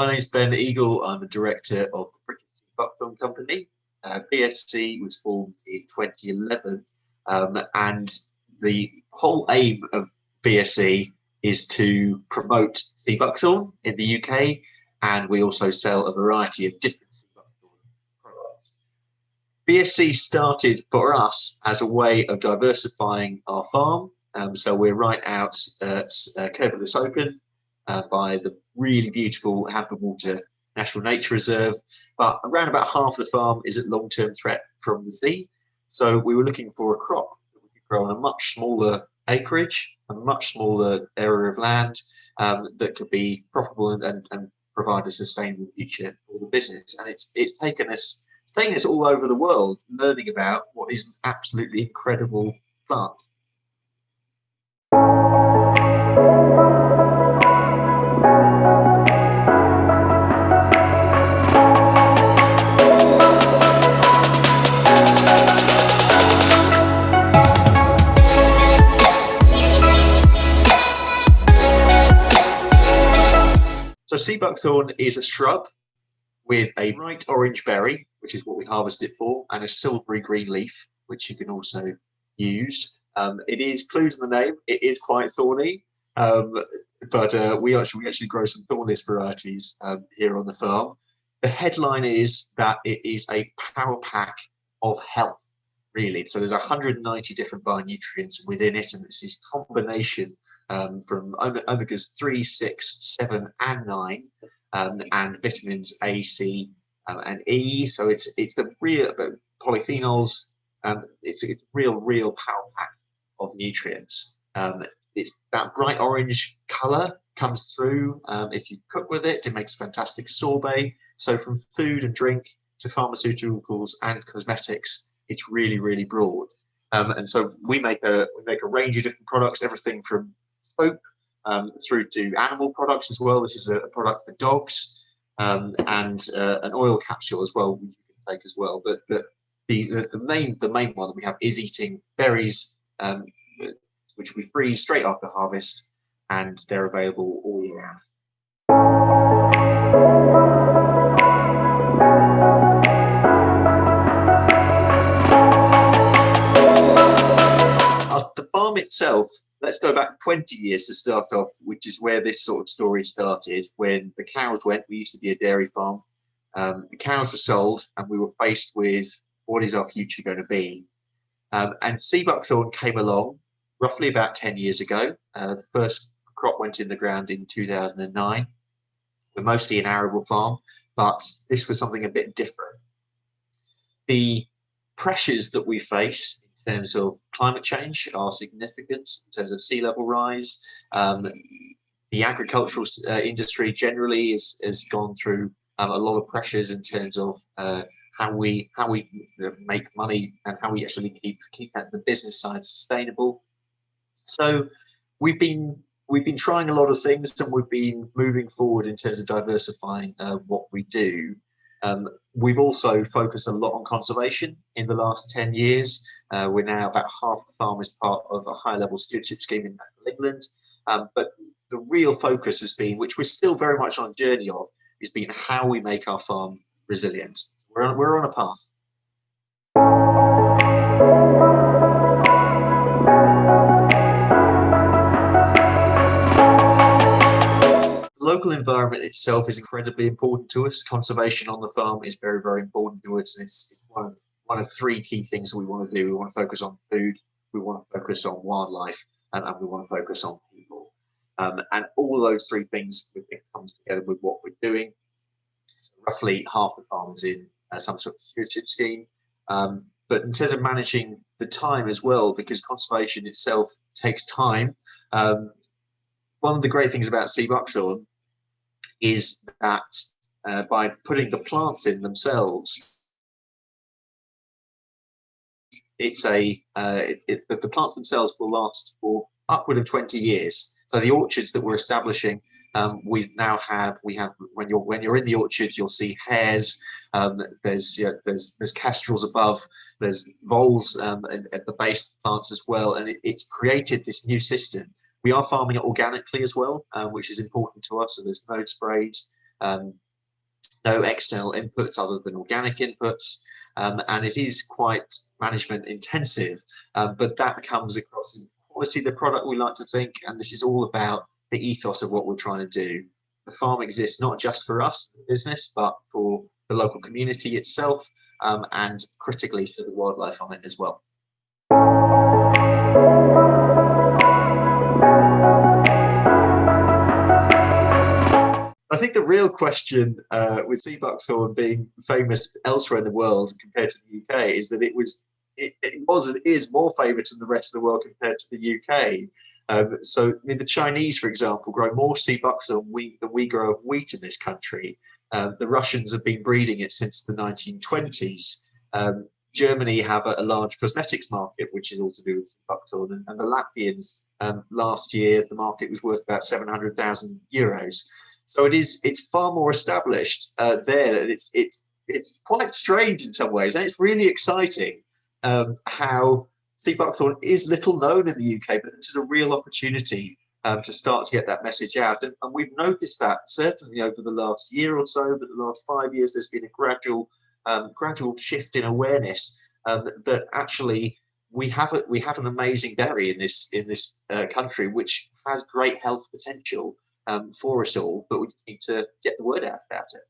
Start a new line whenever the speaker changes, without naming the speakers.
My name's Ben Eagle. I'm a director of the British Buckthorn Company. BSC was formed in 2011, and the whole aim of BSC is to promote sea buckthorn in the UK, and we also sell a variety of different sea buckthorn products. BSC started for us as a way of diversifying our farm. So we're right out at Kerberlis Open by the really beautiful Hampton Water National Nature Reserve, but around about half the farm is at long-term threat from the sea. So we were looking for a crop that we could grow on a much smaller acreage, a much smaller area of land that could be profitable and provide a sustainable future for the business. And it's taken us all over the world learning about what is an absolutely incredible plant. So sea buckthorn is a shrub with a bright orange berry, which is what we harvest it for, and a silvery green leaf, which you can also use. It is, clues in the name, it is quite thorny, but we actually grow some thornless varieties here on the farm. The headline is that it is a power pack of health, really. So there's 190 different bionutrients within it, and it's this combination from omegas 3, 6, 7, and 9, and vitamins A, C, and E. So it's the real polyphenols. It's a real power pack of nutrients. It's that bright orange color comes through. If you cook with it, it makes fantastic sorbet. So from food and drink to pharmaceuticals and cosmetics, it's really broad. And so we make a range of different products, everything from soap through to animal products as well. This is a product for dogs, and an oil capsule as well, which you can take as well. But the main one that we have is eating berries, which we freeze straight after harvest, and they're available all year round. The farm itself, let's go back 20 years to start off, which is where this sort of story started. When the cows went, we used to be a dairy farm. The cows were sold, and we were faced with what is our future going to be? And sea buckthorn came along roughly about 10 years ago. The first crop went in the ground in 2009. We're mostly an arable farm, but this was something a bit different. The pressures that we face in terms of climate change are significant in terms of sea level rise. The agricultural industry generally has gone through a lot of pressures in terms of how we make money and how we actually keep the business side sustainable. So we've been trying a lot of things, and we've been moving forward in terms of diversifying what we do. We've also focused a lot on conservation in the last 10 years. We're now about half the farm is part of a high-level stewardship scheme in England. But the real focus has been, which we're still very much on a journey of, has been how we make our farm resilient. We're on a path. The local environment itself is incredibly important to us. Conservation on the farm is very important to us, and it's one of three key things that we want to do. We want to focus on food, we want to focus on wildlife, and we want to focus on people. And all of those three things, we think, comes together with what we're doing. So roughly half the farm is in some sort of stewardship scheme. But in terms of managing the time as well, because conservation itself takes time, one of the great things about sea buckthorn is that by putting the plants in themselves, the plants themselves will last for upward of 20 years. So the orchards that we're establishing, we have when you're in the orchard, you'll see hares. There's kestrels above. There's voles at the base of the plants as well, and it's created this new system. We are farming it organically as well, which is important to us. So there's no sprays. no external inputs other than organic inputs, and it is quite management intensive, but that comes across in the quality of the product, we like to think, and this is all about the ethos of what we're trying to do. The farm exists not just for us, the business, but for the local community itself, and critically for the wildlife on it as well. I think the real question with sea buckthorn being famous elsewhere in the world compared to the UK is that it was and is more favoured in the rest of the world compared to the UK. So, I mean, the Chinese, for example, grow more sea buckthorn than we grow of wheat in this country. The Russians have been breeding it since the 1920s. Germany have a large cosmetics market, which is all to do with buckthorn, and the Latvians last year the market was worth about 700,000 euros. So it's far more established there. It's quite strange in some ways, and it's really exciting how sea buckthorn is little known in the UK, but this is a real opportunity to start to get that message out. And we've noticed that certainly over the last year or so, but the last 5 years, there's been a gradual shift in awareness that actually we have an amazing berry in this country, which has great health potential for us all, but we need to get the word out about it.